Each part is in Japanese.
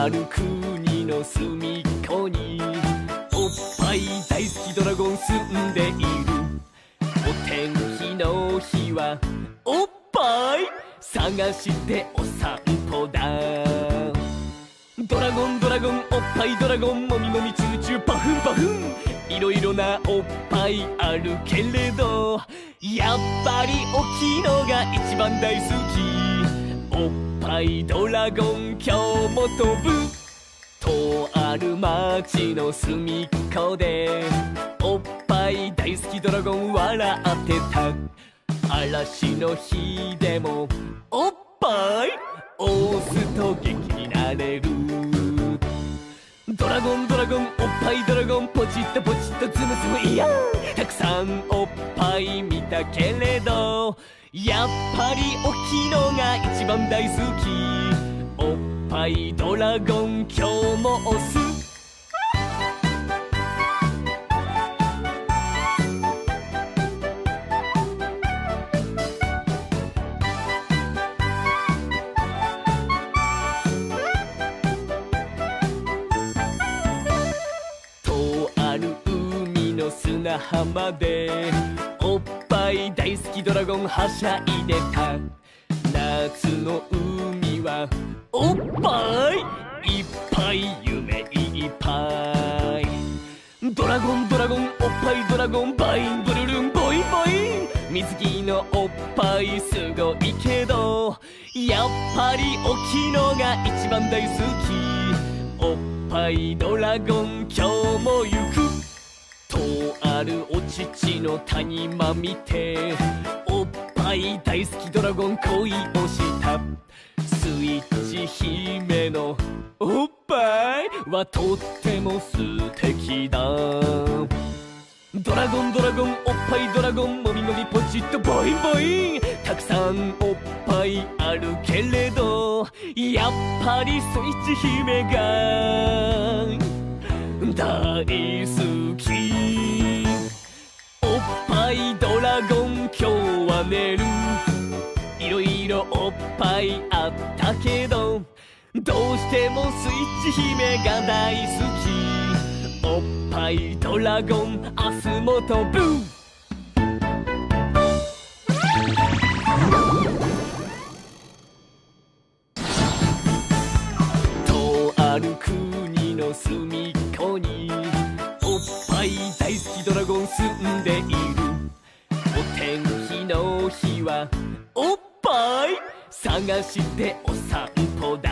ある国の隅っこにおっぱい大好きドラゴン住んでいる。お天気の日はおっぱい探してお散歩だ。ドラゴンドラゴンおっぱいドラゴンもみもみチューチューパフンパフン。いろいろなおっぱいあるけれどやっぱり大きいのが一番大好き。おっぱいドラゴン今日も飛ぶ。とある町の隅っこでおっぱい大好きドラゴン笑ってた。嵐の日でもおっぱい押すと元気になれる。ドラゴンドラゴンおっぱいドラゴンポチッとポチッとズムズムいやたくさんおっぱい見たけれどやっぱり大きいのが一番大好き。おっぱいドラゴン今日も押す。とある海の砂浜でおっぱい大好きドラゴンはしゃいでた。夏の海はおっぱいいっぱい夢いっぱい。ドラゴンドラゴンおっぱいドラゴンバインブルルンボインボイン。水着のおっぱいすごいけどやっぱり大きいのが一番大好き。おっぱいドラゴン今日も行く。とあるお乳の谷間見ておっぱい大好きドラゴン恋をした。スイッチ姫のおっぱいはとっても素敵だ。ドラゴンドラゴンおっぱいドラゴンもみもみポチッとボインボイン。たくさんおっぱいあるけれどやっぱりスイッチ姫が大好き。おっぱいドラゴン今日は寝る。いろいろおっぱいあったけどどうしてもスイッチ姫が大好き。おっぱいドラゴン明日も飛ぶ。とある国の隅っこにおっぱい大好きドラゴン住んでいる。お天気の日はおっぱい探してお散歩だ。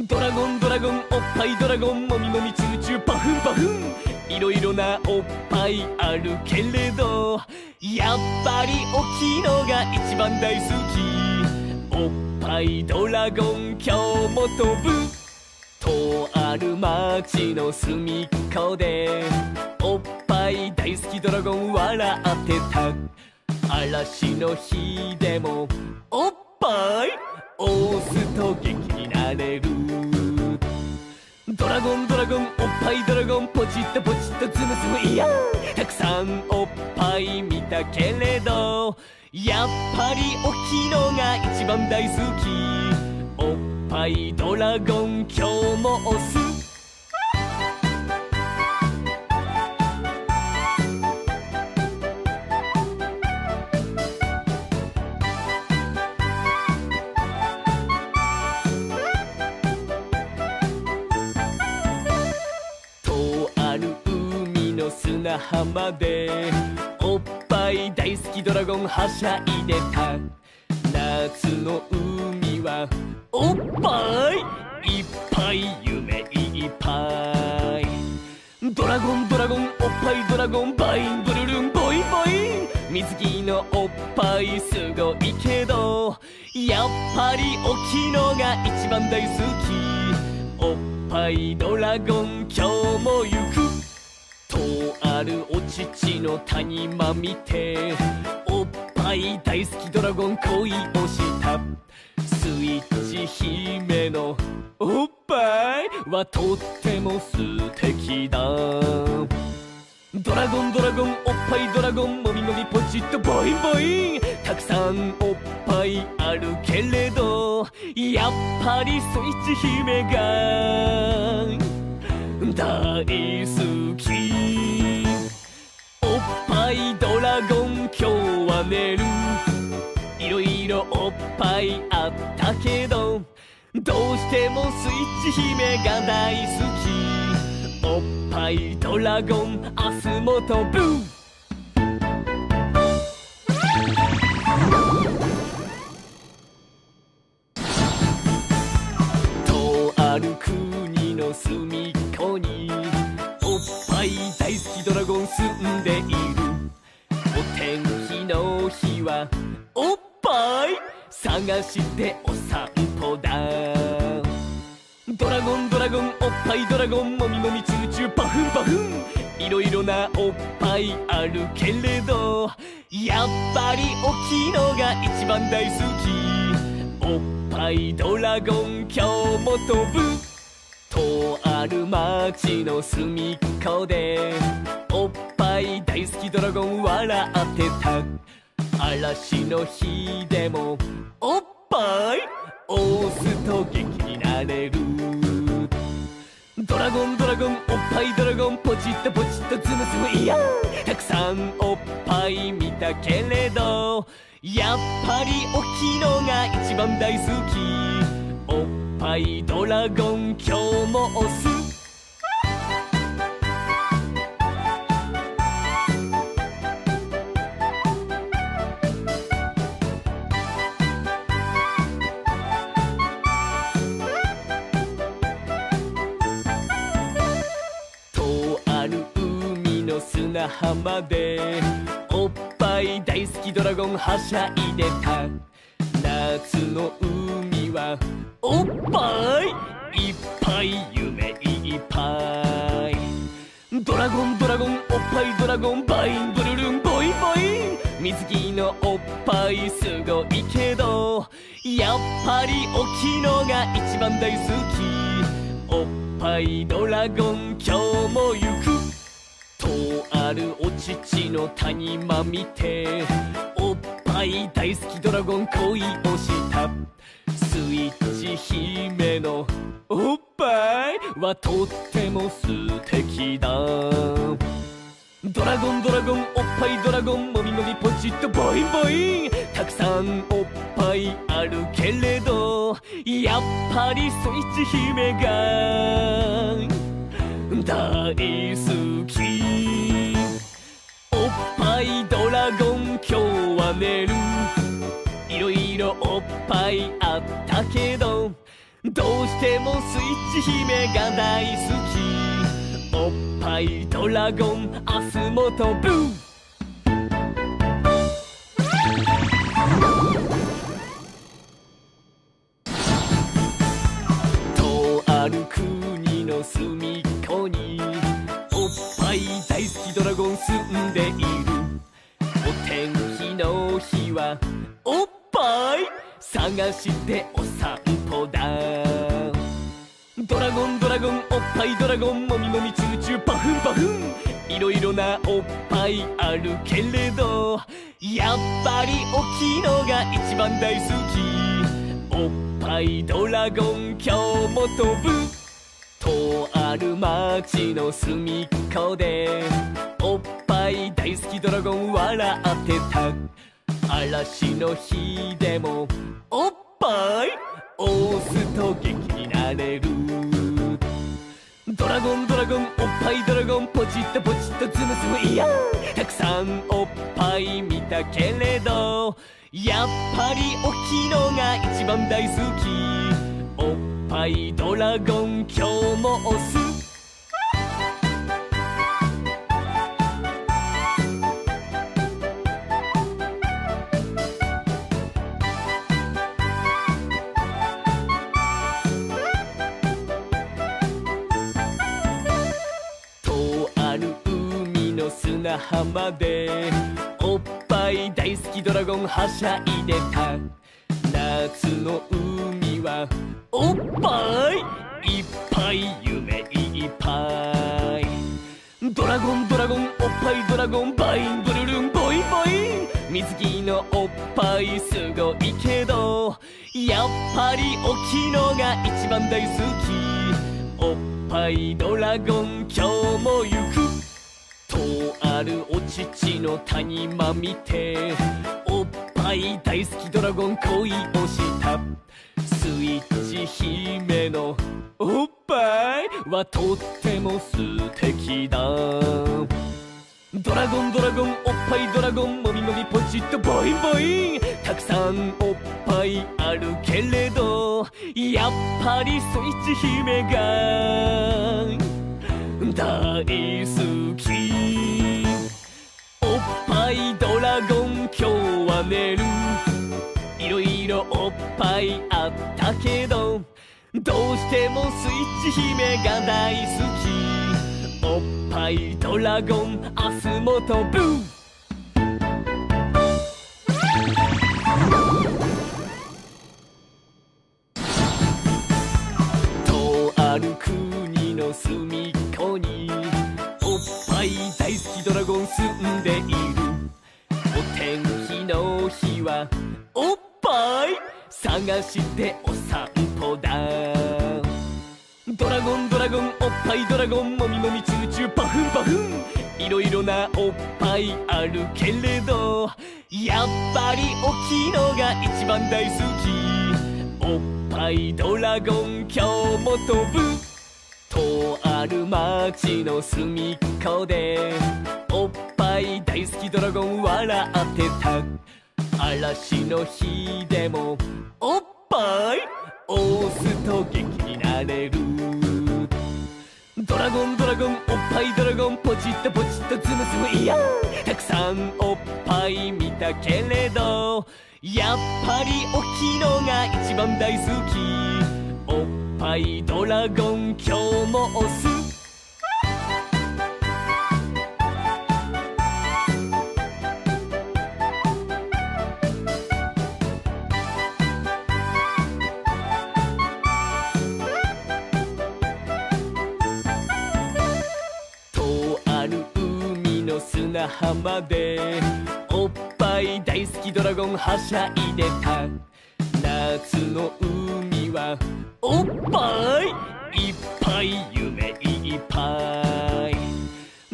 ドラゴンドラゴンおっぱいドラゴンもみもみチューチューパフンパフン。いろいろなおっぱいあるけれどやっぱり大きいのが一番大好き。おっぱいドラゴン今日も飛ぶ。とある町の隅っこでおっぱい大好きドラゴン笑ってた。嵐の日でもおっぱい押すと元気になれる。ドラゴンドラゴンおっぱいドラゴンポチッとポチッとズムズムいやたくさんおっぱい見たけれどやっぱり大きいのが一番大好き。おっぱいドラゴン今日も押す。とある海の砂浜でおっぱい大好きドラゴンはしゃいでた。夏の海はおっぱいいっぱい夢いっぱい。ドラゴンドラゴンおっぱいドラゴンバインブルルンボインボイン。水着のおっぱいすごいけどやっぱり大きいのが一番大好き。おっぱいドラゴン今日も行く。とあるお乳の谷間見ておっぱい大好きドラゴン恋をした。スイッチ姫のおっぱいはとっても素敵だ。ドラゴンドラゴンおっぱいドラゴンもみもみポチッとボインボイン。たくさんおっぱいあるけれどどやっぱりスイッチ姫が大好き。おっぱいドラゴン今日は寝る。いろいろおっぱいあったけどどうしてもスイッチ姫が大好き。おっぱいドラゴン明日も飛ぶ。とある国の隅っこにおっぱい大好きドラゴン住んでいる。お天気の日はおっぱい探してお散歩だ。ドラゴンドラゴンおっぱいドラゴンもみもみチューチューパフンパフン。いろいろなおっぱいあるけれどやっぱり大きいのが一番大好き。おっぱいドラゴン今日も飛ぶ。とある町の隅っこでおっぱい大好きドラゴン笑ってた。嵐の日でもおっぱい押すと元気になれる。ドラゴンドラゴンおっぱいドラゴンポチッとポチッとズムズムいやたくさんおっぱい見たけれどやっぱり大きいのが一番大好き。おっぱいドラゴン今日も押す。砂浜でおっぱい大好きドラゴンはしゃいでた。夏の海はおっぱいいっぱい夢いっぱい。ドラゴンドラゴンおっぱいドラゴンバインブルルンボインボイン。水着のおっぱいすごいけどやっぱり大きいのが一番大好き。おっぱいドラゴン今日も行く。とあるお乳の谷間見ておっぱい大好きドラゴン恋をした。スイッチ姫のおっぱいはとっても素敵だ。ドラゴンドラゴンおっぱいドラゴンもみもみポチッとボインボイン。たくさんおっぱいあるけれどやっぱりスイッチ姫が大好き。おっぱいドラゴン今日は寝る。いろいろおっぱいあったけどどうしてもスイッチ姫が大好き。おっぱいドラゴン明日も飛ぶ。とある国の隅っこにおっぱい大好きドラゴン住んでいる。お天気の日はおっぱい探してお散歩だ。ドラゴンドラゴンおっぱいドラゴンもみもみチューチューパフンパフン。いろいろなおっぱいあるけれどやっぱり大きいのが一番大好き。おっぱいドラゴン今日も飛ぶ。とある町の隅っこでおっぱい大好きドラゴン笑ってた。嵐の日でもおっぱい押すと元気になれる。ドラゴンドラゴンおっぱいドラゴンポチッとポチッとズムズムいやたくさんおっぱい見たけれどやっぱり大きいのが一番大好き。おっぱいドラゴン今日も押す。とある海の砂浜でおっぱい大好きドラゴンはしゃいでた。夏の海はおっぱいいっぱい夢いっぱい。ドラゴンドラゴンおっぱいドラゴンバインブルルンボインボイン。水着のおっぱいすごいけどやっぱり大きいのが一番大好き。おっぱいドラゴン今日も行く。とあるお乳の谷間見ておっぱい大好きドラゴン恋をした。スイッチ姫のおっぱいはとっても素敵だ。ドラゴンドラゴンおっぱいドラゴンもみもみポチッとボインボイン。たくさんおっぱいあるけれどやっぱりスイッチ姫が大好き。おっぱいドラゴン今日は寝る。いろいろおっぱいあったけどどうしてもスイッチ姫が大好き。おっぱいドラゴン明日も飛ぶ。とある国の隅っこにおっぱい大好きドラゴン住んでいる。お天気の日はおっぱい探してお散歩だ。ドラゴンドラゴンおっぱいドラゴンもみもみチューチューパフンパフン。いろいろなおっぱいあるけれどやっぱり大きいのが一番大好き。おっぱいドラゴン今日も飛ぶ。とある町の隅っこでおっぱい大好きドラゴン笑ってた。嵐の日でもおっぱい押すと元気になれる。ドラゴンドラゴンおっぱいドラゴンポチッとポチッとズムズムいや。たくさんおっぱい見たけれどやっぱり大きいのが一番大好き。おっぱいドラゴン今日も押す。砂浜でおっぱい大好きドラゴンはしゃいでた。夏の海はおっぱいいっぱい夢いっぱい。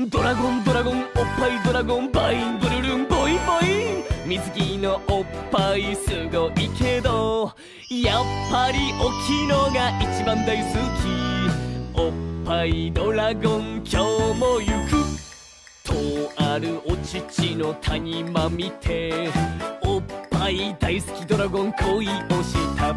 ドラゴンドラゴンおっぱいドラゴンバインブルルンボインボイン。水着のおっぱいすごいけどやっぱり大きいのが一番大好き。おっぱいドラゴン今日も行く。とあるお乳の谷間見ておっぱい大好きドラゴン恋をした。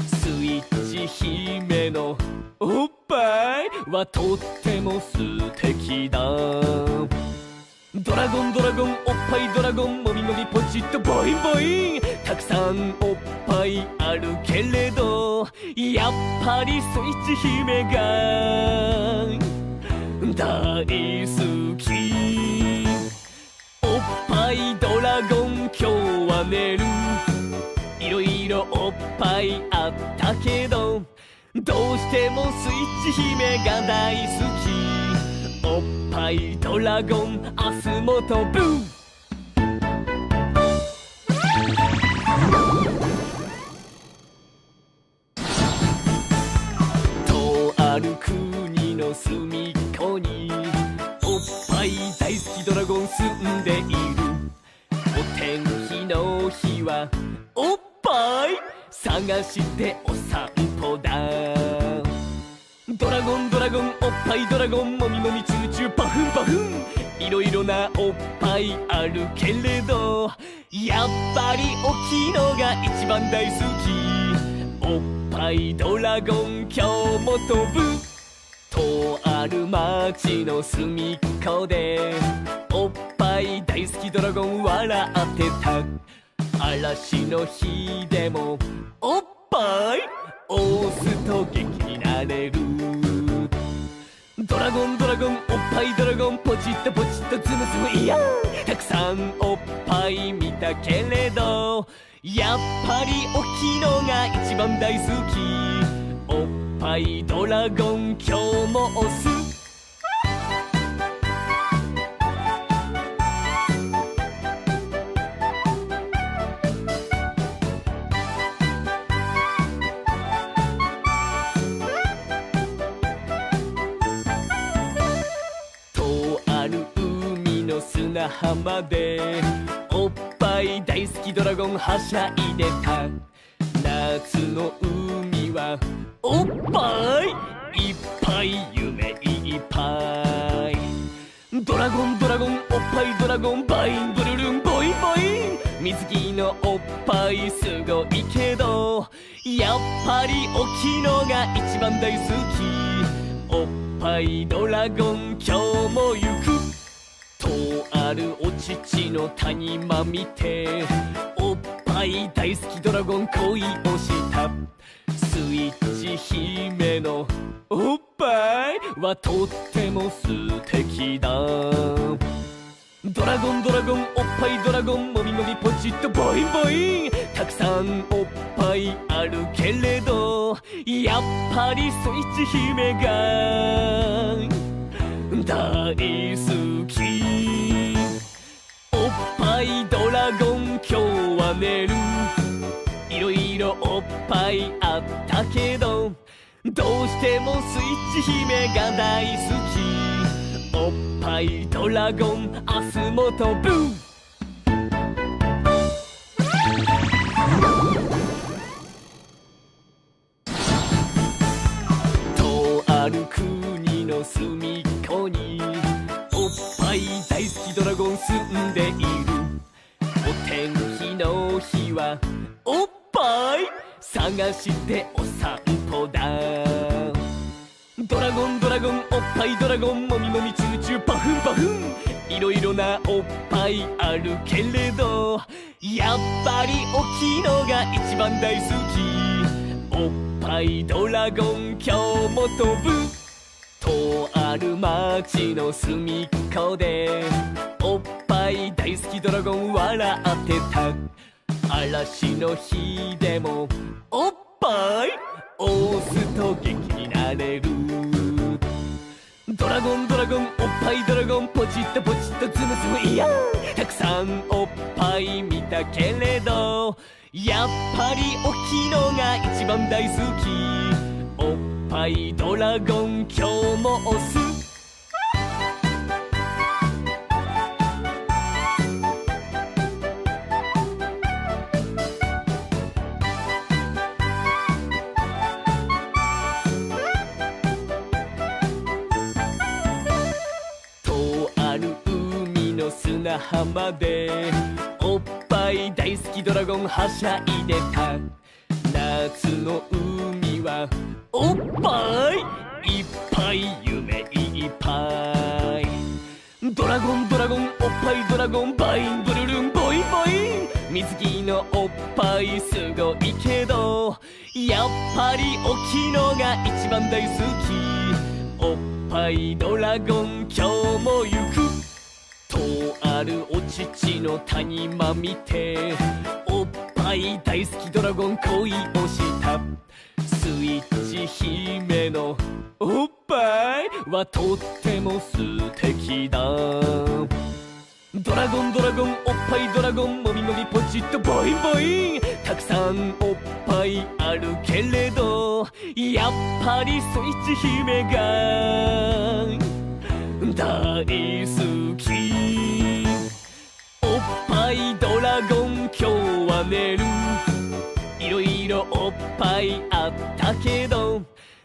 スイッチ姫のおっぱいはとっても素敵だ。ドラゴンドラゴンおっぱいドラゴンもみもみポチッとボインボイン。たくさんおっぱいあるけれどやっぱりスイッチ姫が大好き。おっぱいドラゴン今日は寝る。いろいろおっぱいあったけどどうしてもスイッチ姫が大好き。おっぱいドラゴン明日も飛ぶ。とある国の隅っこにおっぱい大好きドラゴン住んでいる。お天気の日はおっぱい探してお散歩だ。ドラゴンドラゴンおっぱいドラゴンもみもみチューチューパフンパフン。いろいろなおっぱいあるけれどやっぱり大きいのが一番大好き。おっぱいドラゴン今日も飛ぶ。とある町の隅っこでおっぱい大好きドラゴン笑ってた。嵐の日でもおっぱい押すと元気になれる。ドラゴンドラゴンおっぱいドラゴンポチッとポチッとズムズムいや。たくさんおっぱい見たけれどやっぱり大きいのが一番大好き。おっぱいドラゴン今日も押す。砂浜でおっぱい大好きドラゴンはしゃいでた。夏の海はおっぱいいっぱい夢いっぱい。ドラゴンドラゴンおっぱいドラゴンバインブルルンボインボイン。水着のおっぱいすごいけどやっぱり大きいのが一番大好き。おっぱいドラゴン今日も行く。とあるお乳の谷間見ておっぱい大好きドラゴン恋をした。スイッチ姫のおっぱいはとっても素敵だ。ドラゴンドラゴンおっぱいドラゴンもみもみポチッとボインボイン。たくさんおっぱいあるけれどやっぱりスイッチ姫が大好き。おっぱいドラゴン今日は寝る。いろいろおっぱいあったけどどうしてもスイッチ姫が大好き。おっぱいドラゴン明日も飛ぶ。とある国の隅っこにおっぱい大好きドラゴン住んでいる。お天気の日はおっぱい探してお散歩だ。ドラゴンドラゴンおっぱいドラゴンもみもみチューチューパフンパフン。いろいろなおっぱいあるけれどやっぱり大きいのが一番大好き。おっぱいドラゴン今日も飛ぶ。とある町の隅っこでおっぱい大好きドラゴン笑ってた。嵐の日でもおっぱい押すと元気になれる。ドラゴンドラゴンおっぱいドラゴンポチッとポチッとズムズムいや。たくさんおっぱい見たけれどやっぱり大きいのが一番大好き。おっぱいドラゴン今日も押す。砂浜でおっぱい大好きドラゴンはしゃいでた。夏の海はおっぱいいっぱい夢いっぱい。ドラゴンドラゴンおっぱいドラゴンバインブルルンボインボイン。水着のおっぱいすごいけどやっぱり大きいのが一番大好き。おっぱいドラゴン今日も行く。とあるお乳の谷間見ておっぱい大好きドラゴン恋をした。スイッチ姫のおっぱいはとっても素敵だ。ドラゴンドラゴンおっぱいドラゴンもみもみポチッとボインボイン。たくさんおっぱいあるけれどやっぱりスイッチ姫が大好き。おっぱいドラゴン今日は寝る。いろいろおっぱいあったけど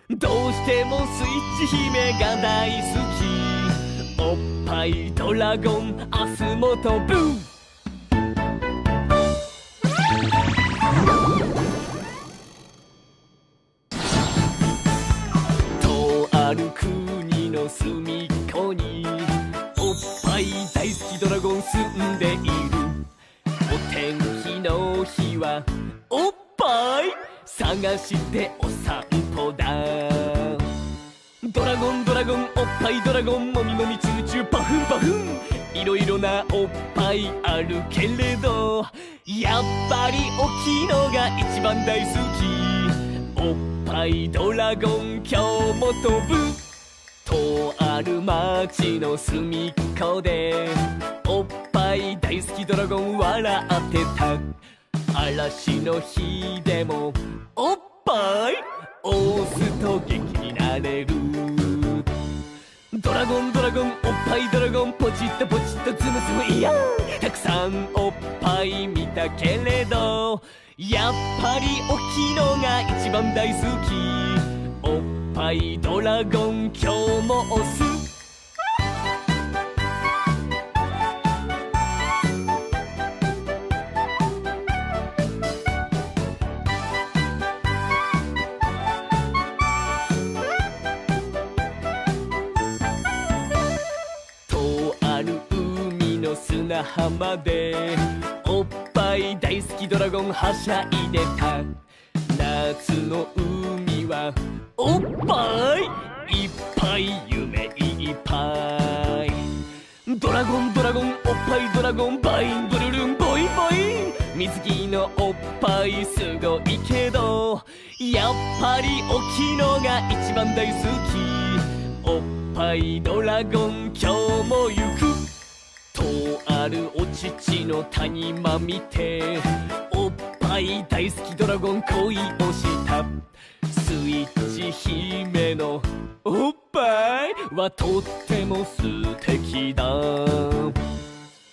どうしてもスイッチ姫が大好き。おっぱいドラゴン明日も飛ぶ。とある国の隅っこにおっぱい大好きドラゴン住んでいる。お天気の日はおっぱい探してお散歩だ。ドラゴンドラゴンおっぱいドラゴンもみもみチューチューパフンパフン。いろいろなおっぱいあるけれどやっぱり大きいのが一番大好き。おっぱいドラゴン今日も飛ぶ。とある町の隅っこでおっぱい大好きドラゴン笑ってた。嵐の日でもおっぱい押すと元気になれる。ドラゴンドラゴンおっぱいドラゴンポチッとポチッとズムズむいやたくさんおっぱい見たけれどやっぱり大きいのが一番大好きおっぱいドラゴン今日も押すとある海の砂浜でおっぱい大好きドラゴンはしゃいでた夏の海はおっぱいいっぱい夢いっぱいドラゴンドラゴンおっぱいドラゴンバインブルルンボインボイン水着のおっぱいすごいけどやっぱり大きいのが一番大好きおっぱいドラゴン今日も行くとあるお乳の谷間見ておっぱい大好きドラゴン恋をしたスイッチ姫のおっぱいはとっても素敵だ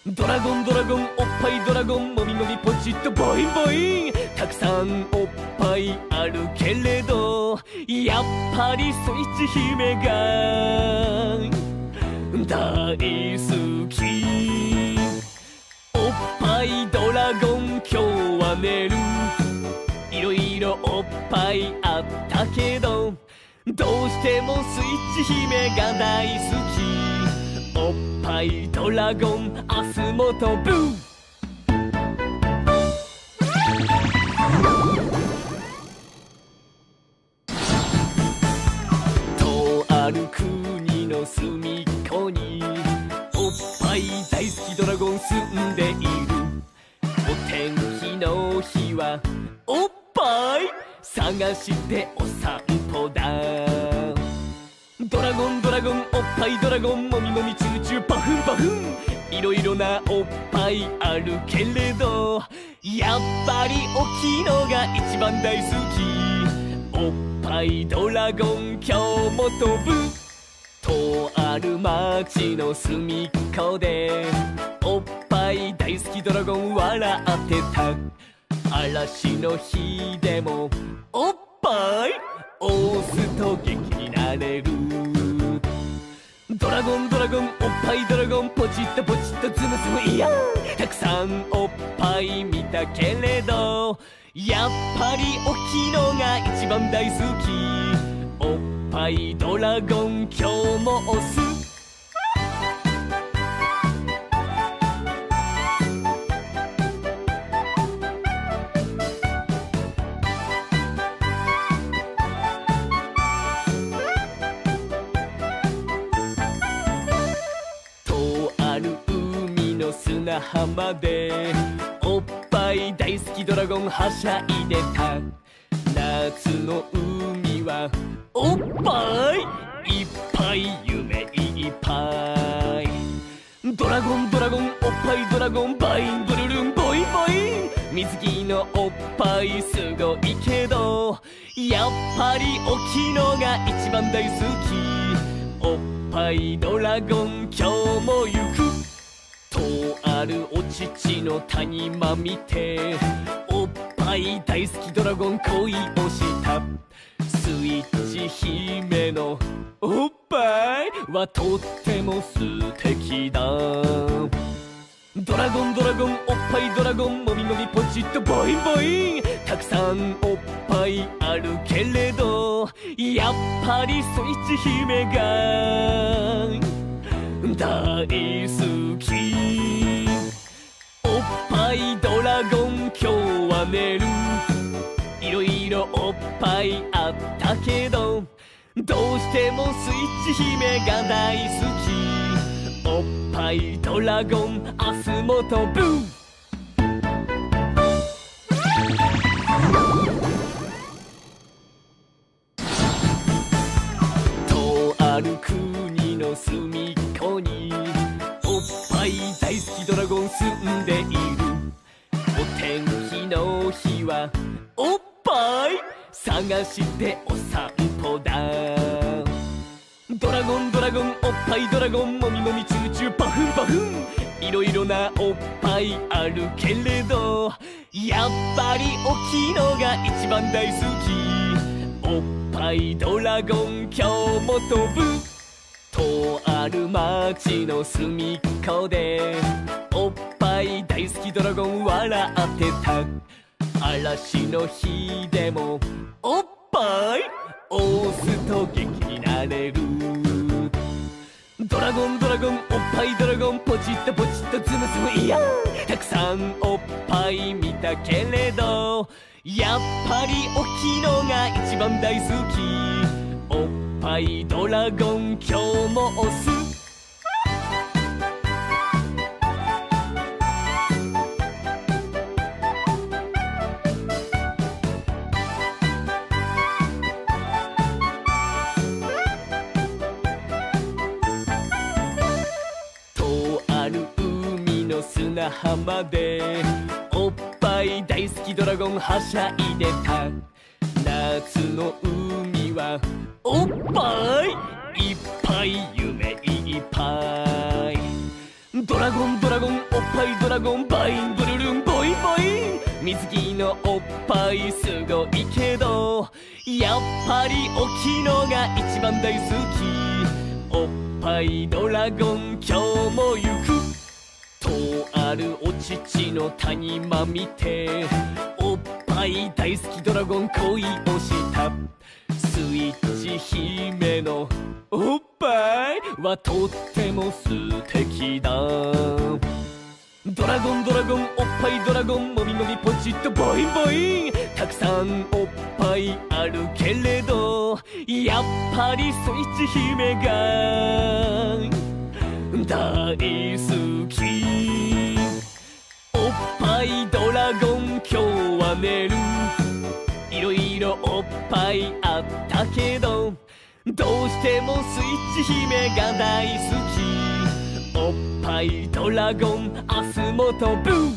ドラゴンドラゴンおっぱいドラゴンもみもみポチッとボインボインたくさんおっぱいあるけれどやっぱりスイッチ姫が大好きおっぱいドラゴン今日は寝るいろいろおっぱいあったけどどうしてもスイッチ姫が大好きおっぱいドラゴン明日も飛ぶとある国の隅っこにおっぱい大好きドラゴン住んでいるお天気の日はおっぱい探してお散歩だドラゴンドラゴンおっぱいドラゴンもみもみチューチューパフンパフンいろいろなおっぱいあるけれどやっぱり大きいのが一番大好きおっぱいドラゴン今日も飛ぶとある町の隅っこでおっぱい大好きドラゴン笑ってた嵐の日でもおっぱい押すと元気になれるドラゴンドラゴンおっぱいドラゴンポチッとポチッとズムズムいやたくさんおっぱい見たけれどやっぱり大きいのが一番大好きおっぱいドラゴン今日も押すとある海の砂浜でおっぱい大好きドラゴンはしゃいでた夏の海はおっぱいいっぱい夢いっぱいドラゴンドラゴンおっぱいドラゴンバインブルルンボインボイン水着のおっぱいすごいけどやっぱり大きいのが一番大好きおっぱいドラゴン今日も行くとあるお乳の谷間見ておっぱい大好きドラゴン恋をしたスイッチ姫のおっぱいはとっても素敵だドラゴンドラゴンおっぱいドラゴンもみもみポチッとボインボインたくさんおっぱいあるけれどやっぱりスイッチ姫が大好きおっぱいドラゴン今日は寝るいろいろおっぱいあったけどどうしてもスイッチ姫が大好きおっぱいドラゴン明日も飛ぶとある国の隅っこにおっぱい大好きドラゴン住んでいるお天気の日はおっぱい探してお散歩だドラゴンドラゴンおっぱいドラゴンもみもみチューチューパフンパフンいろいろなおっぱいあるけれど、やっぱり大きいのが一番大好き。おっぱいドラゴン今日も飛ぶ。とある町の隅っこでおっぱい大好きドラゴン笑ってた。嵐の日でもおっぱい押すと元気になれる。ドラゴンドラゴンおっぱいドラゴンポチッとポチッとズムズムいやたくさんおっぱい見たけれど、やっぱり大きいのが一番大好き。おっぱいドラゴン今日も押す。とある海の砂浜でおっぱい大好きドラゴンはしゃいでた。夏の海はおっぱいいっぱい夢いっぱい。ドラゴンドラゴンおっぱいドラゴンバインブルルンボインボイン。水着のおっぱいすごいけど、やっぱり大きいのが一番大好き。おっぱいドラゴン今日も行く。とあるお乳の谷間見ておっぱい大好きドラゴン恋をした。スイッチ姫のおっぱいはとっても素敵だ。ドラゴンドラゴンおっぱいドラゴンもみもみポチッとボインボイン。たくさんおっぱいあるけれど、やっぱりスイッチ姫が大好き。おっぱいドラゴン今日は寝る。いろいろおっぱいあったけど、どうしてもスイッチ姫が大好き。おっぱいドラゴン明日も飛ぶ。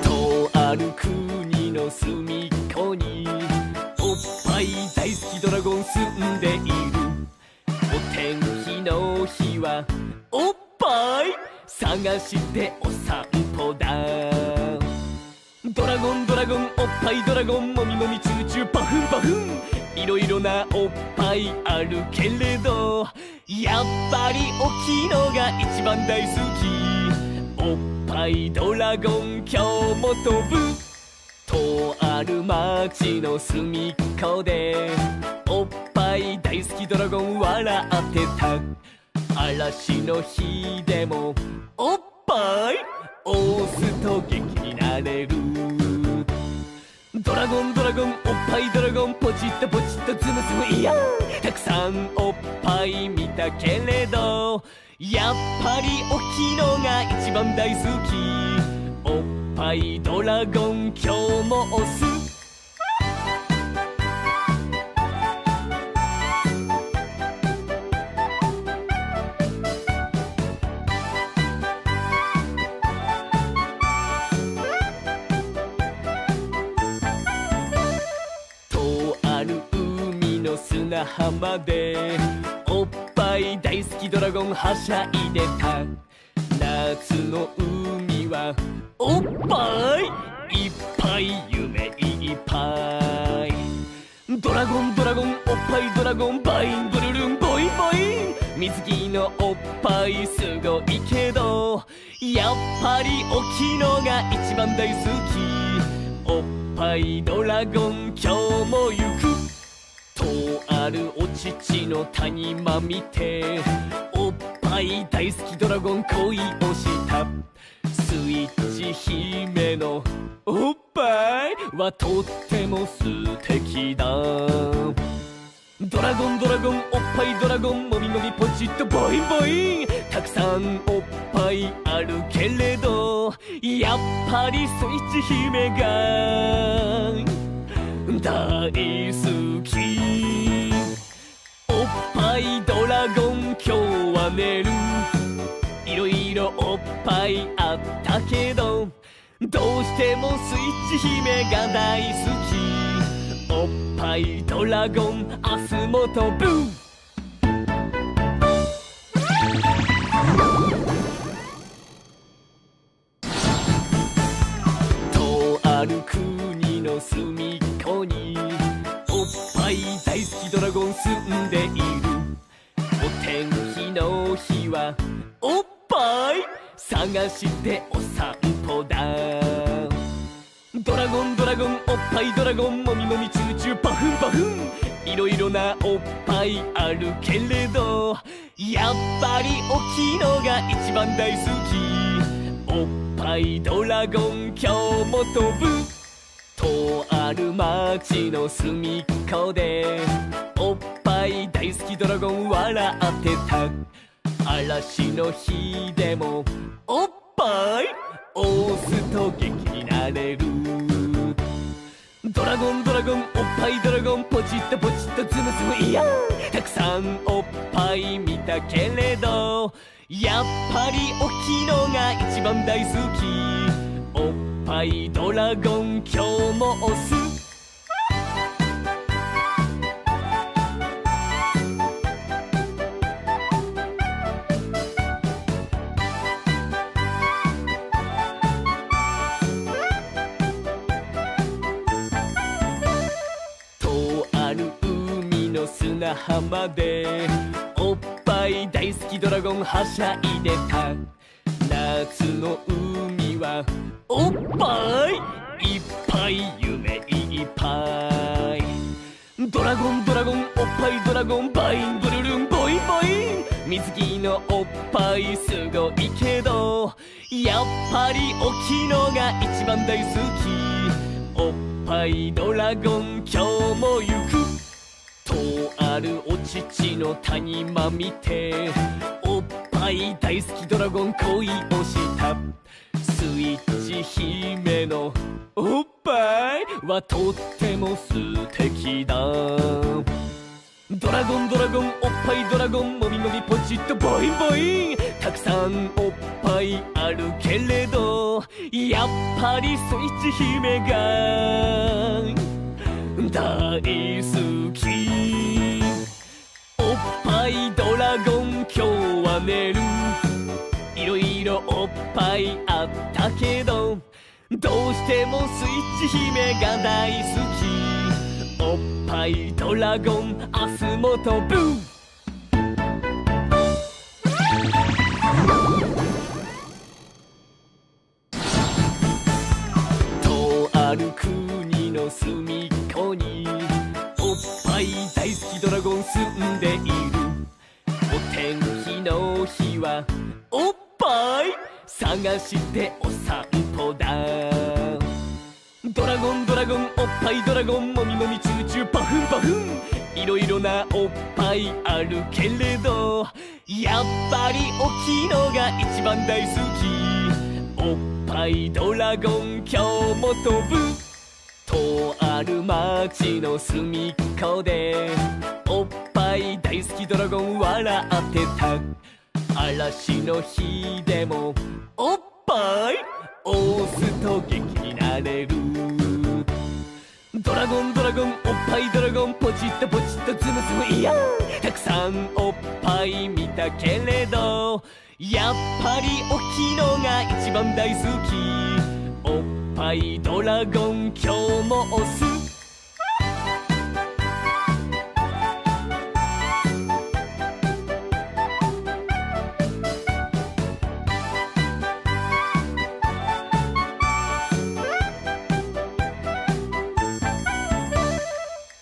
とある国の隅っこにおっぱい大好きドラゴン住んでいる。お天気の日はおっぱい探してお散歩だ。ドラゴンドラゴンおっぱいドラゴンもみもみチューチューパフンパフン。いろいろなおっぱいあるけれど、やっぱり大きいのが一番大好き。おっぱいドラゴン今日も飛ぶ。とある町の隅っこでおっぱい大好きドラゴン笑ってた。嵐の日でもおっぱい押すと元気になれる。ドラゴンドラゴンおっぱいドラゴンポチッとポチッとズムズムいやたくさんおっぱい見たけれど、やっぱり大きいのが一番大好き。おっぱいドラゴン今日も押す。とある海の砂浜でおっぱい大好きドラゴンはしゃいでた。夏の海はおっぱいいっぱい夢いっぱい。ドラゴンドラゴンおっぱいドラゴンバインブルルンボインボイン。水着のおっぱいすごいけど、やっぱり大きいのが一番大好き。おっぱいドラゴン今日も行く。とあるお乳の谷間見ておっぱい大好きドラゴン恋をした。スイッチ姫のおっぱいはとっても素敵だ。ドラゴンドラゴンおっぱいドラゴンもみもみポチッとボインボイン。たくさんおっぱいあるけれど、やっぱりスイッチ姫が大好き。おっぱいドラゴン今日は寝る。いろいろおっぱいあったけど、どうしてもスイッチ姫が大好き。おっぱいドラゴン明日も飛ぶ。とある国の隅っこにおっぱい大好きドラゴン住んでいる。お天気の日はおっぱい探してお散歩だ。ドラゴンドラゴンおっぱいドラゴンもみもみチューチューパフンパフン。いろいろなおっぱいあるけれどやっぱり大きいのが一番大好き。おっぱいドラゴン今日も飛ぶ。とある町の隅っこでおっぱい大好きドラゴン笑ってた。嵐の日でもおっぱい押すと元気になれる。ドラゴンドラゴンおっぱいドラゴンポチッとポチッとズムズムいやたくさんおっぱい見たけれどやっぱり大きいのが一番大好き。おっぱいドラゴン今日も押す。とある海の砂浜でおっぱい大好きドラゴンはしゃいでた。夏の海はおっぱいいっぱい夢いっぱい。ドラゴンドラゴンおっぱいドラゴンバインブルルンボインボイン。水着のおっぱいすごいけどやっぱり大きいのが一番大好き。おっぱいドラゴン今日も行く。とあるお乳の谷間見ておっぱい大好きドラゴン恋をした。スイッチ姫のおっぱいはとっても素敵だ。ドラゴンドラゴンおっぱいドラゴンもみもみポチッとボインボイン。たくさんおっぱいあるけれどやっぱりスイッチ姫が大好き。おっぱいドラゴン今日は寝る。いろいろおっぱいあったけどどうしてもスイッチ姫が大好き。おっぱいドラゴン明日も飛ぶ。とある国の隅っこにおっぱい大好きドラゴン住んでいる。お天気の日はおっぱい探してお散歩だ。ドラゴンドラゴンおっぱいドラゴンもみもみチューチューパフンパフン。いろいろなおっぱいあるけれどやっぱり大きいのが一番大好き。おっぱいドラゴン今日も飛ぶ。とある町の隅っこでおっぱい大好きドラゴン笑ってた。嵐の日でもおっぱい押すと元気になれる。ドラゴンドラゴンおっぱいドラゴンポチッとポチッとズムズムいやたくさんおっぱい見たけれどやっぱり大きいのが一番大好き。おっぱいドラゴン今日も押す。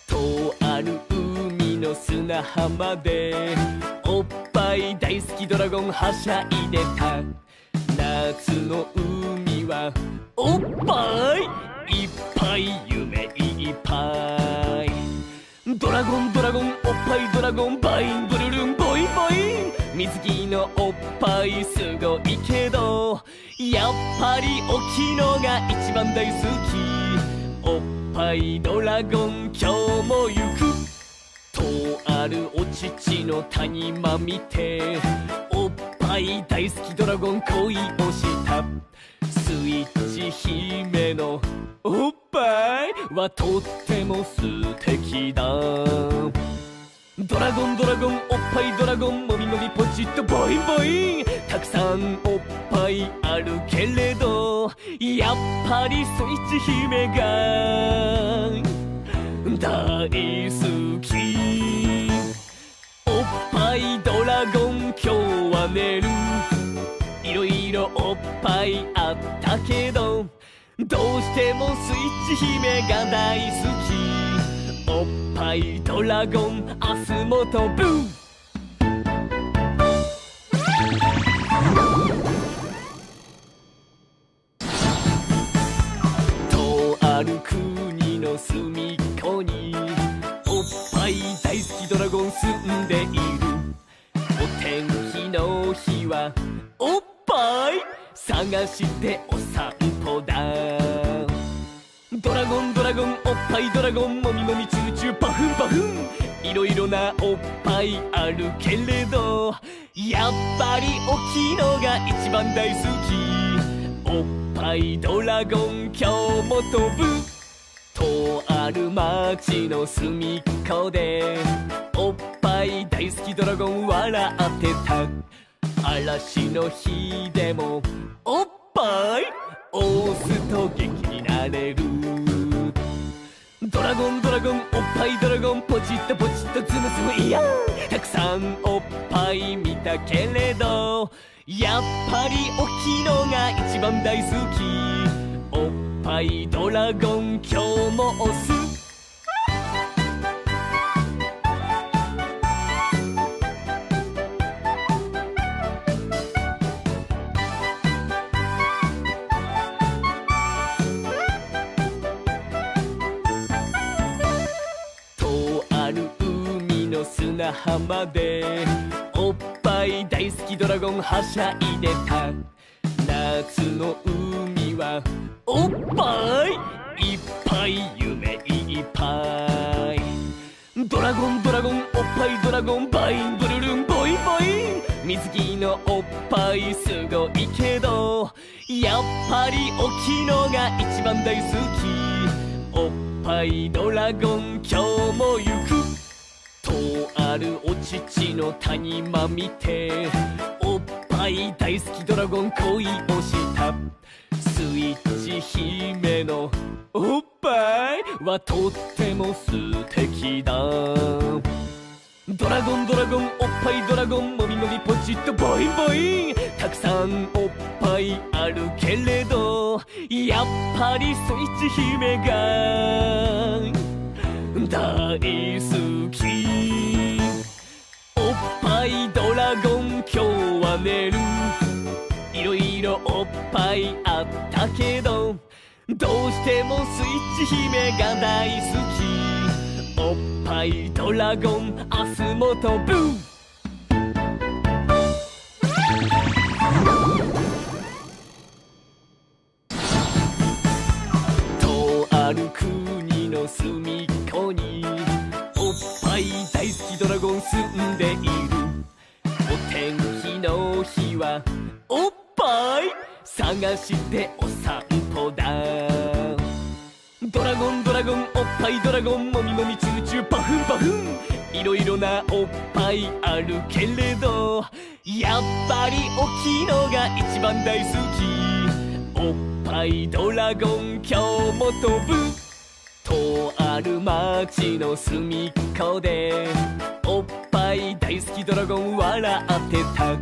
とある海の砂浜でおっぱい大好きドラゴンはしゃいでた。夏の海はおっぱいいっぱい夢いっぱい。ドラゴンドラゴンおっぱいドラゴンバインブルルンボインボイン。水着のおっぱいすごいけどやっぱり大きいのが一番大好き。おっぱいドラゴン今日も行く。とあるお乳の谷間見ておっぱい大好きドラゴン恋をした。スイッチ姫のおっぱいはとっても素敵だ。ドラゴンドラゴンおっぱいドラゴンもみもみポチッとボインボイン。たくさんおっぱいあるけれどやっぱりスイッチ姫が大好き。おっぱいドラゴン今日は寝る。いろいろおっぱいあったけどどうしてもスイッチ姫が大好き。おっぱいドラゴン明日も飛ぶ。とある国の隅っこにおっぱい大好きドラゴン住んでいる。お天気の日はおっぱい探してお散歩だ。ドラゴンドラゴンおっぱいドラゴンもみもみチューチューパフンパフン。いろいろなおっぱいあるけれどやっぱり大きいのが一番大好き。おっぱいドラゴン今日も飛ぶ。とある町の隅っこでおっぱい大好きドラゴン笑ってた。嵐の日でもおっぱい押すと元気になれる。ドラゴンドラゴンおっぱいドラゴンポチッとポチッとズムズムいや。たくさんおっぱい見たけれどやっぱり大きいのが一番大好き。おっぱいドラゴン今日も押す。砂浜でおっぱい大好きドラゴンはしゃいでた。夏の海はおっぱいいっぱい夢いっぱい。ドラゴンドラゴンおっぱいドラゴンバインブルルンボインボイン。水着のおっぱいすごいけどやっぱり大きいのが一番大好き。おっぱいドラゴン今日も行く。とあるお乳の谷間見ておっぱい大好きドラゴン恋をした。スイッチ姫のおっぱいはとっても素敵だ。ドラゴンドラゴンおっぱいドラゴンもみもみポチッとボインボイン。たくさんおっぱいあるけれどやっぱりスイッチ姫が大好き。おっぱいドラゴン今日は寝る。いろいろおっぱいあったけどどうしてもスイッチ姫が大好き。おっぱいドラゴン明日も飛ぶ。とある国の隅っこにおっぱい大好きドラゴン住んでいる。お天気の日はおっぱい探してお散歩だ。ドラゴンドラゴンおっぱいドラゴンもみもみチューチューパフンパフン。いろいろなおっぱいあるけれどやっぱり大きいのが一番大好き。おっぱいドラゴン今日も飛ぶ。とある町の隅っこでおっぱい大好きドラゴン笑ってた。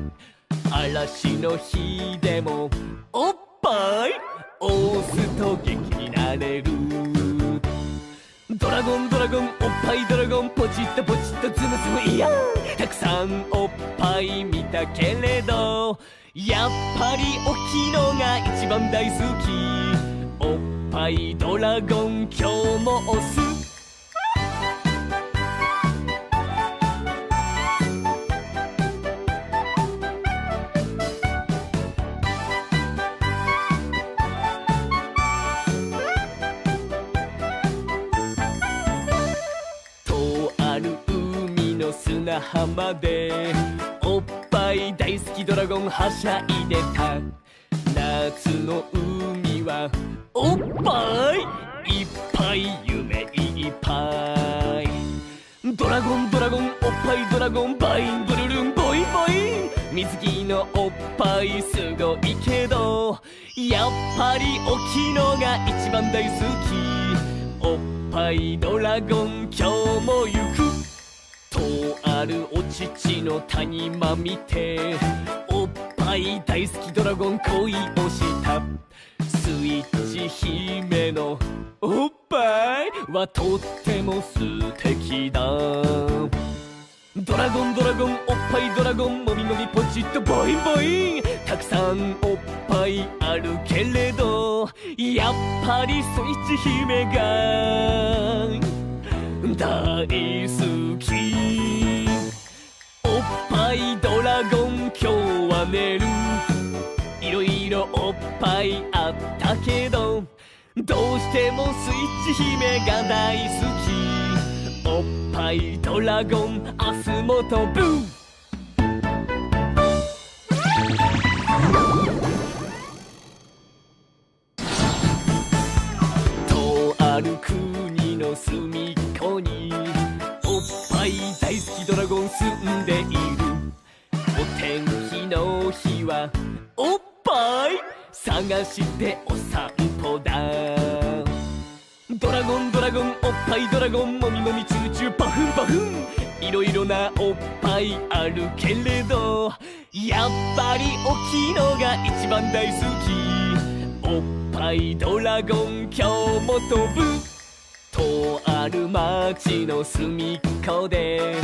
嵐の日でもおっぱい押すと元気になれる。ドラゴンドラゴンおっぱいドラゴンポチッとポチッとズムズムいや。たくさんおっぱい見たけれどやっぱり大きいのが一番大好き。おっぱいドラゴン今日も押す。とある海の砂浜でおっぱい大好きドラゴンはしゃいでた。夏の海はおっぱいっぱい夢いっぱい。ドラゴンドラゴンおっぱいドラゴンバインブルルンボインボイン。水着のおっぱいすごいけどやっぱり大きいのが一番大好き。おっぱいドラゴン今日も行く。とあるお乳の谷間見ておっぱい大好きドラゴン恋をした。スイッチ姫のおっぱいはとっても素敵だ。ドラゴンドラゴンおっぱいドラゴンもみもみポチッとボインボイン。たくさんおっぱいあるけれどやっぱりスイッチ姫が大好き。おっぱいドラゴン今日は寝る。いろいろおっぱいあったけどどうしてもスイッチ姫が大好き。おっぱいドラゴン明日も飛ぶ。とある国の隅っこにおっぱい大好きドラゴン住んでいる。お天気の日はおっぱい探してお散歩だ。ドラゴンドラゴンおっぱいドラゴンもみもみチューチューパフンパフン。いろいろなおっぱいあるけれどやっぱり大きいのが一番大好き。おっぱいドラゴン今日も飛ぶ。とある町の隅っこで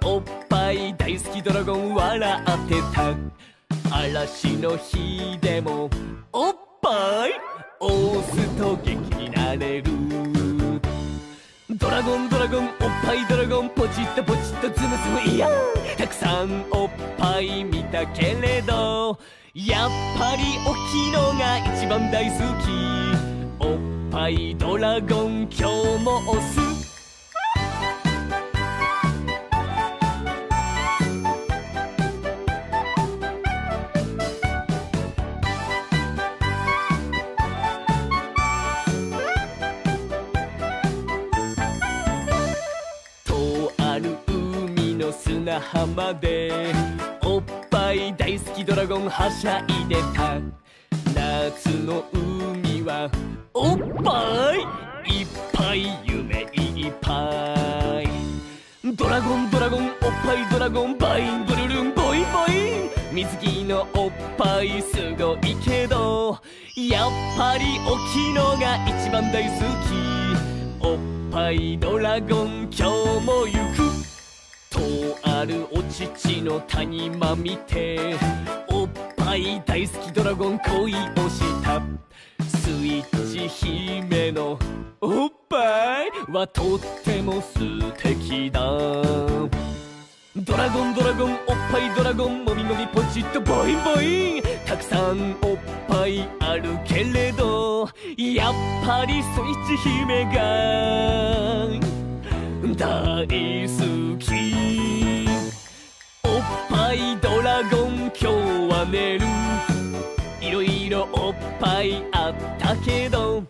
おっぱい大好きドラゴン笑ってた。嵐の日でもおっぱい押すと元気になれる。ドラゴンドラゴンおっぱいドラゴンポチッとポチッとズムズムいや。たくさんおっぱい見たけれどやっぱり大きいのが一番大好き。おっぱいドラゴン今日も押す。砂浜でおっぱい大好きドラゴンはしゃいでた。夏の海はおっぱいいっぱい夢いっぱい。ドラゴンドラゴンおっぱいドラゴンバインブルルンボインボイン。水着のおっぱいすごいけどやっぱり大きいのが一番大好き。おっぱいドラゴン今日も行く。とあるお乳の谷間見ておっぱい大好きドラゴン恋をした。スイッチ姫のおっぱいはとっても素敵だ。ドラゴンドラゴンおっぱいドラゴンもみもみポチッとボインボイン。たくさんおっぱいあるけれどやっぱりスイッチ姫が大好き。おっぱいドラゴン今日は寝る。いろいろおっぱいあったけど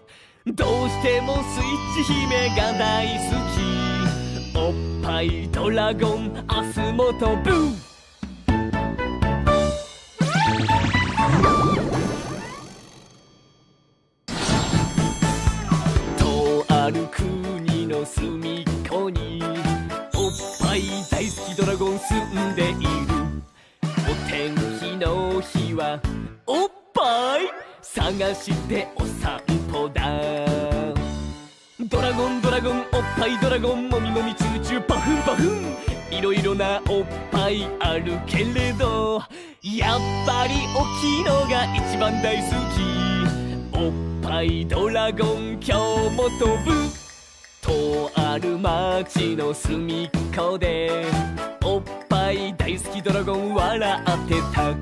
どうしてもスイッチ姫が大好き。おっぱいドラゴン明日も飛ぶ。とある国の隅っこにおっぱい大好きドラゴン住んでいる。お天気の日はおっぱい探してお散歩だ。ドラゴンドラゴンおっぱいドラゴンもみもみチューチューパフンパフン。いろいろなおっぱいあるけれどやっぱり大きいのが一番大好き。おっぱいドラゴン今日も飛ぶ。とある町の隅っこでおっぱい大好きドラゴン笑ってた。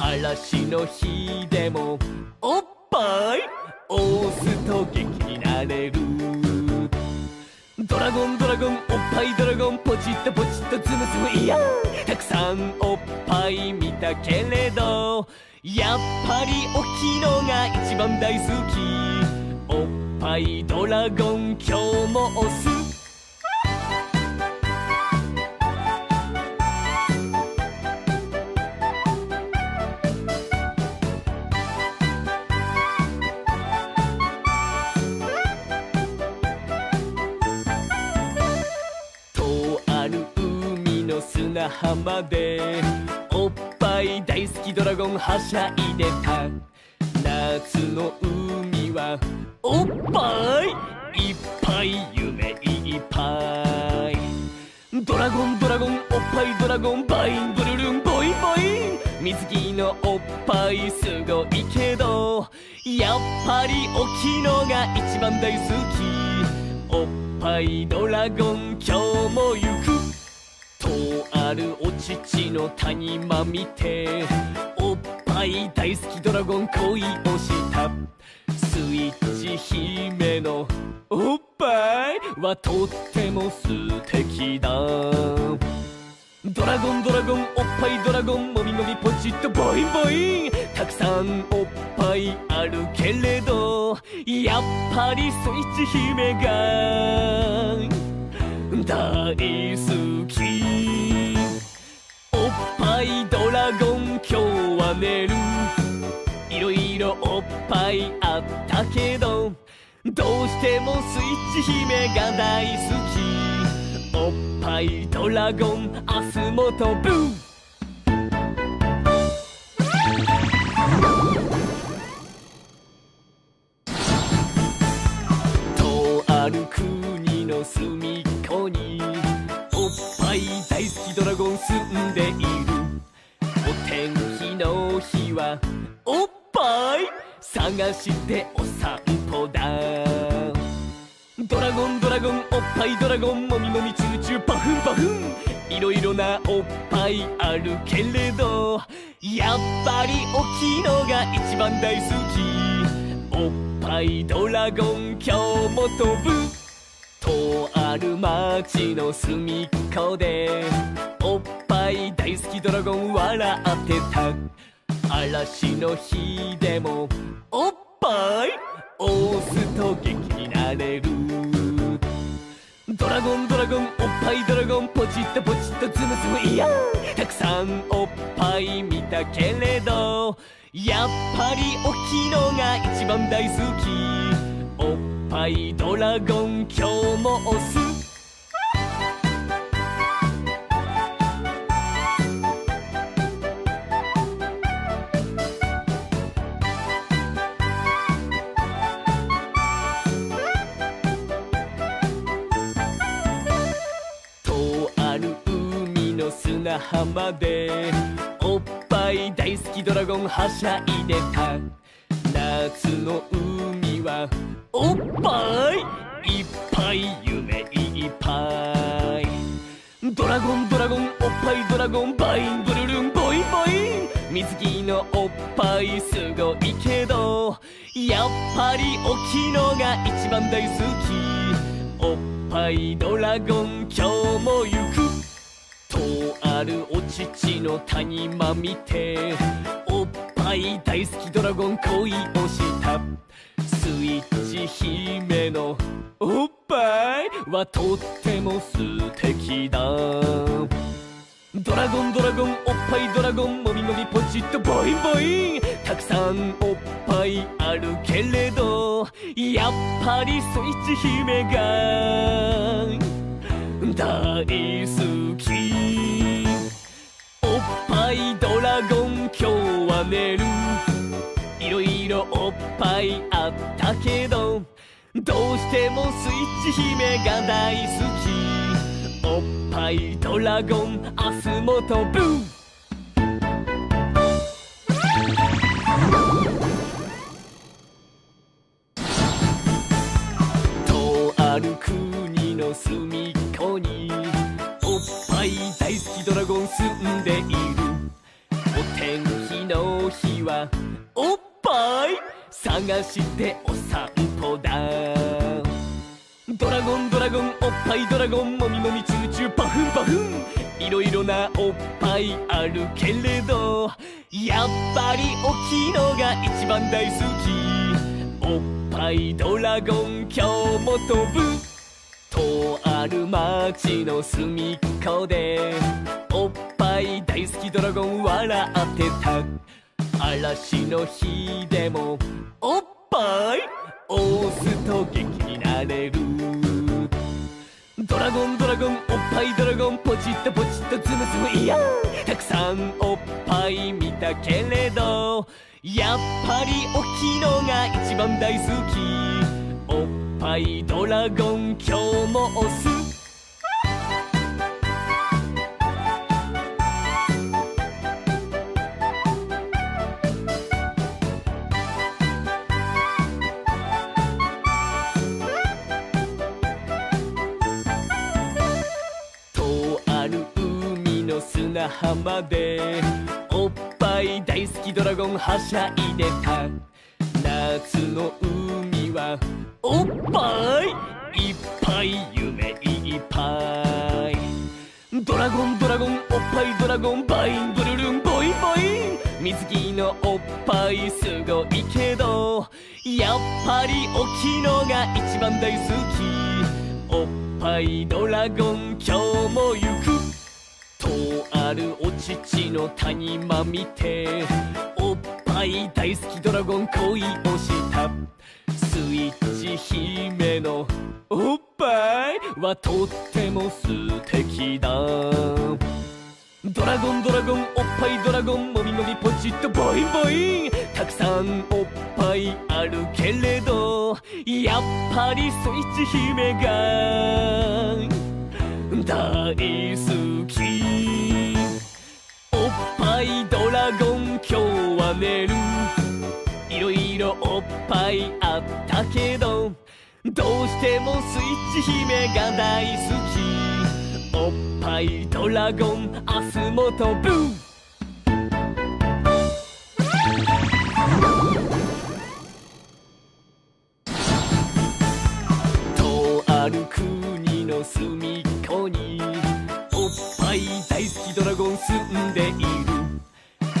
嵐の日でもおっぱい押すと元気になれる。ドラゴンドラゴンおっぱいドラゴンポチッとポチッとズムズムいや。たくさんおっぱい見たけれどやっぱり大きいのが一番大好き。おっぱぱいドラゴン今日も押す。とある海の砂浜でおっぱい大好きドラゴンはしゃいでた。夏の海はおっぱいいっぱい夢いっぱい。ドラゴンドラゴンおっぱいドラゴンバインブルルンボインボイン。水着のおっぱいすごいけどやっぱり大きいのが一番大好き。おっぱいドラゴン今日も行く。とあるお乳の谷間見ておっぱい大好きドラゴン恋をした。スイッチ姫のおっぱいはとっても素敵だ。ドラゴンドラゴンおっぱいドラゴンもみもみポチッとボインボイン。たくさんおっぱいあるけれどやっぱりスイッチ姫が大好き。おっぱいドラゴン今日は寝る。いろいろおっぱいあったけどどうしてもスイッチ姫が大好き。おっぱいドラゴン明日も飛ぶ。とある国の隅っこにおっぱい大好きドラゴン住んでいる。お天気の日はおっぱい探してお散歩だ。ドラゴンドラゴンおっぱいドラゴンもみもみチューチューパフンパフン。いろいろなおっぱいあるけれどやっぱり大きいのが一番大好き。おっぱいドラゴン今日も飛ぶ。とある町の隅っこでおっぱい大好きドラゴン笑ってた。嵐の日でもおっぱい押すと元気になれる。ドラゴンドラゴンおっぱいドラゴンポチッとポチッとズムズムいや。たくさんおっぱい見たけれどやっぱり大きいのが一番大好き。おっぱいドラゴン今日も押す。とある海の砂浜でおっぱい大好きドラゴンはしゃいでた。夏の海はおっぱいいっぱい夢いっぱい。ドラゴンドラゴンおっぱいドラゴンバインブルルンボインボイン。水着のおっぱいすごいけどやっぱり大きいのが一番大好き。おっぱいドラゴン今日も行く。とあるお乳の谷間見ておっぱい大好きドラゴン恋をした。スイッチ姫のおっぱいはとっても素敵だ。ドラゴンドラゴンおっぱいドラゴンもみもみポチッとボインボイン。たくさんおっぱいあるけれどやっぱりスイッチ姫が大好き。おっぱいドラゴン今日は寝る。いろいろおっぱいあったけどどうしてもスイッチ姫が大好き。おっぱいドラゴン明日も飛ぶ。とある国の隅っこにおっぱい大好きドラゴン住んでいる。お天気の日はおっぱい探してお散歩だ。ドラゴンドラゴンおっぱいドラゴンもみもみチューチューパフンパフン。いろいろなおっぱいあるけれどやっぱり大きいのが一番大好き。おっぱいドラゴン今日も飛ぶ。とある町の隅っこでおっぱい大好きドラゴン笑ってた。嵐の日でもおっぱい押すと元気になれる。ドラゴンドラゴンおっぱいドラゴンポチッとポチッとズムズムいやたくさんおっぱい見たけれどやっぱり大きいのが一番大好き。おっぱいドラゴン今日も押す。とある海の砂浜でおっぱい大好きドラゴンはしゃいでた。夏の海はおっぱいいっぱい夢いっぱい。ドラゴンドラゴンおっぱいドラゴンバインブルルンボインボイン。水着のおっぱいすごいけどやっぱり大きいのが一番大好き。おっぱいドラゴン今日も行く。とあるお乳の谷間見ておっぱい大好きドラゴン恋をした。スイッチ姫のおっぱいはとっても素敵だ。ドラゴンドラゴンおっぱいドラゴンもみもみポチッとボインボイン。たくさんおっぱいあるけれどやっぱりスイッチ姫が大好き。おっぱいドラゴン今日は寝る。いろいろおっぱいあったけどどうしてもスイッチ姫が大好き。おっぱいドラゴン明日も飛ぶ。とある国の隅っこにおっぱい大好きドラゴン住んでいる。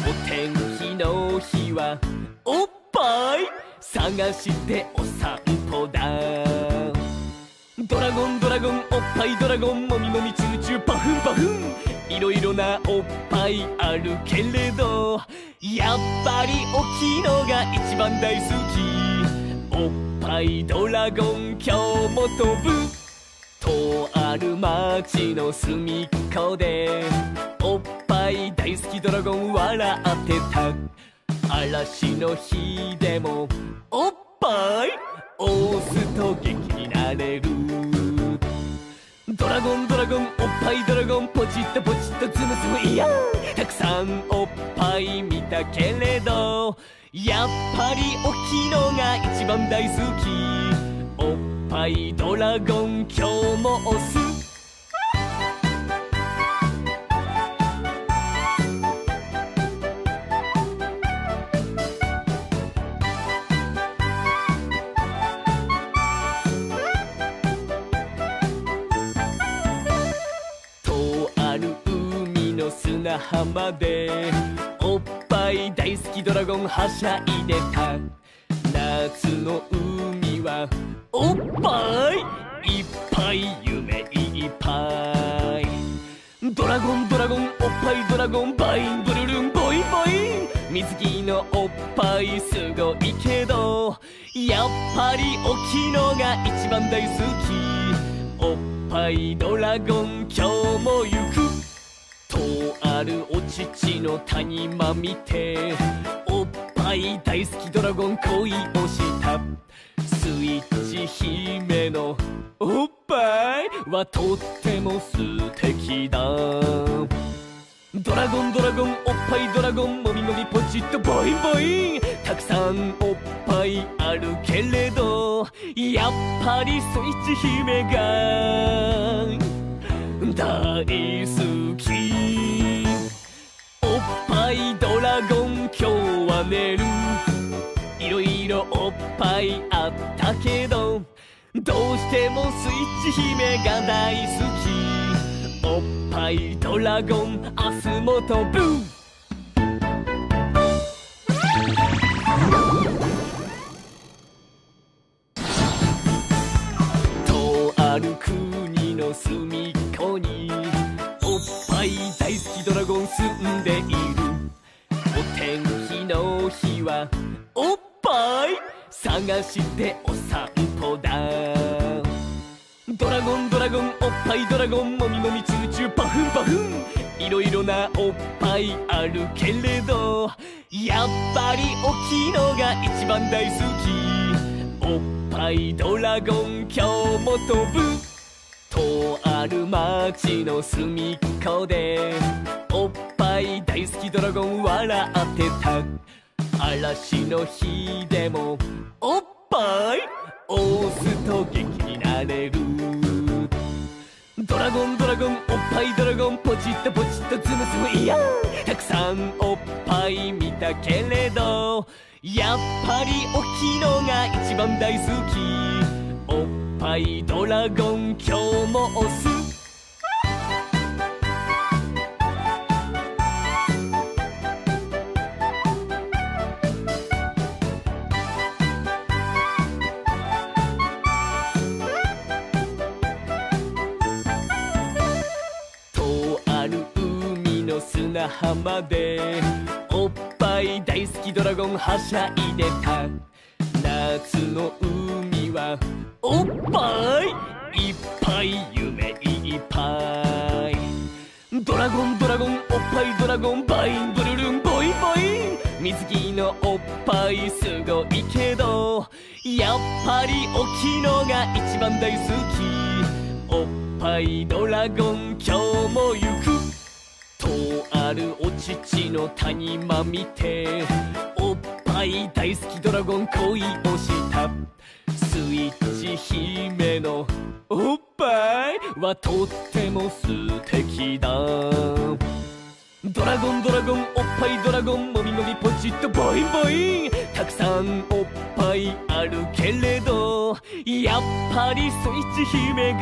お天気の日はおっぱい探してお散歩だ。ドラゴンドラゴンおっぱいドラゴンもみもみチューチューパフンパフン。いろいろなおっぱいあるけれどやっぱり大きいのが一番大好き。おっぱいドラゴン今日も飛ぶ。とある町の隅っこでおっぱい大好きドラゴン笑ってた。嵐の日でもおっぱい押すと元気になれる。ドラゴンドラゴンおっぱいドラゴンポチッとポチッとズムズムいやたくさんおっぱい見たけれどやっぱり大きいのが一番大好き。おっぱいドラゴン今日も押す。とある海の砂浜でおっぱい大好きドラゴンはしゃいでた。夏の海はおっぱいいっぱい夢いっぱい。ドラゴンドラゴンおっぱいドラゴンバインブルルンボインボイン。水着のおっぱいすごいけどやっぱり大きいのが一番大好き。おっぱいドラゴン今日も行く。とあるお乳の谷間見ておっぱい大好きドラゴン恋をした。スイッチ姫のおっぱいはとっても素敵だ。ドラゴンドラゴンおっぱいドラゴンもみもみポチッとボインボイン。たくさんおっぱいあるけれどやっぱりスイッチ姫が大好き。おっぱいドラゴン今日は寝る。いろいろおっぱいあったけどどうしてもスイッチ姫が大好き。おっぱいドラゴン明日も飛ぶ。おっぱい探してお散歩だ。ドラゴンドラゴンおっぱいドラゴンもみもみチューチューパフンパフン。いろいろなおっぱいあるけれどやっぱり大きいのが一番大好き。おっぱいドラゴン今日も飛ぶ。とある町の隅っこでおっぱい大好きドラゴン笑ってた。嵐の日でもおっぱい押すと元気になれる。ドラゴンドラゴンおっぱいドラゴンポチッとポチッとズムズムいやたくさんおっぱい見たけれどやっぱり大きいのが一番大好き。おっぱいドラゴン今日も押す。とある海の砂浜でおっぱい大好きドラゴンはしゃいでた。夏の海はおっぱいいっぱい夢いっぱい。ドラゴンドラゴンおっぱいドラゴンバインブルルンボインボイン。水着のおっぱいすごいけどやっぱり大きいのが一番大好き。おっぱいドラゴン今日も行く。とあるお乳の谷間見ておっぱい大好きドラゴン恋をした。スイッチ姫のおっぱいはとっても素敵だ。ドラゴンドラゴンおっぱいドラゴンもみもみポチッとボインボイン。たくさんおっぱいあるけれどやっぱりスイッチ姫が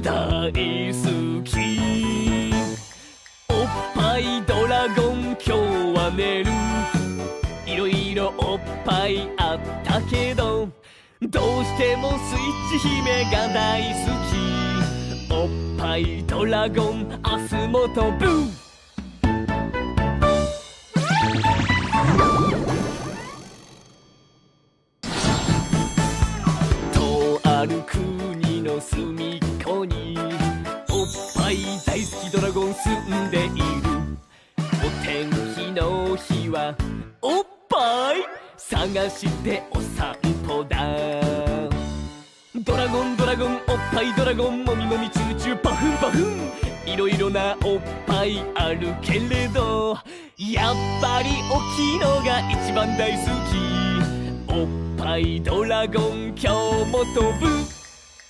大好き。おっぱいドラゴン今日は寝る。いろいろおっぱいあったけどどうしてもスイッチ姫が大好き。おっぱいドラゴン明日も飛ぶ。とある国の隅っこにおっぱい大好きドラゴン住んでいる。お天気の日はおっぱい探してお散歩だ。ドラゴンドラゴンおっぱいドラゴンもみもみチューチューパフンパフン。いろいろなおっぱいあるけれどやっぱり大きいのが一番大好き。おっぱいドラゴン今日も飛ぶ。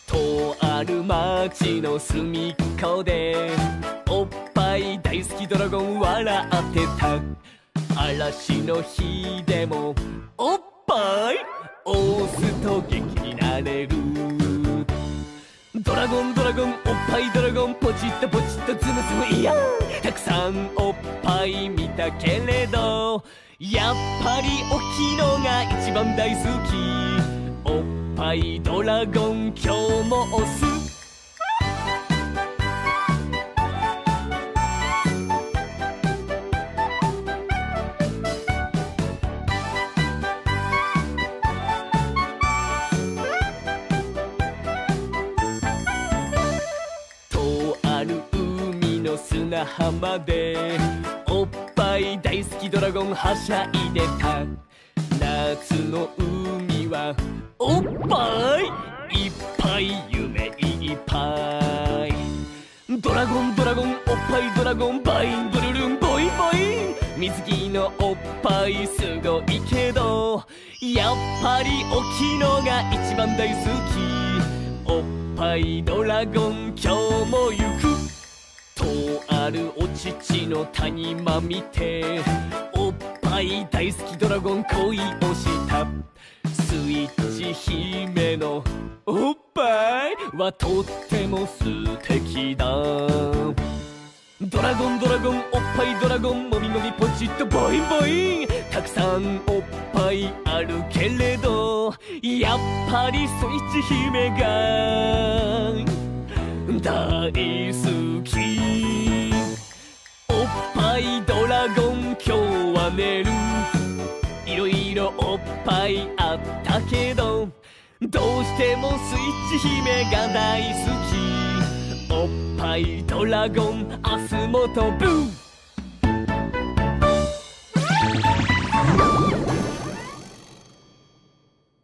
とある町の隅っこでおっぱい大好きドラゴン笑ってた。嵐の日でもおっぱい押すと元気になれる。ドラゴンドラゴンおっぱいドラゴンポチッとポチッとズムズムいやたくさんおっぱい見たけれどやっぱり大きいのが一番大好き。おっぱいドラゴン今日も押す。とある海の砂浜でおっぱい大好きドラゴンはしゃいでた。夏の海はおっぱいいっぱい夢いっぱい。ドラゴンドラゴンおっぱいドラゴンバインブルルンボインボイン。水着のおっぱいすごいけどやっぱり大きいのが一番大好き。おっぱいドラゴン今日も行く。とあるお乳の谷間見ておっぱい大好きドラゴン恋をした。スイッチ姫のおっぱいはとっても素敵だ。ドラゴンドラゴンおっぱいドラゴンもみもみポチッとボインボイン。たくさんおっぱいあるけれどやっぱりスイッチ姫が大好き。おっぱいドラゴン今日は寝る。いろいろおっぱいあったけど、どうしてもスイッチ姫が大好き。おっぱいドラゴンアスモトブー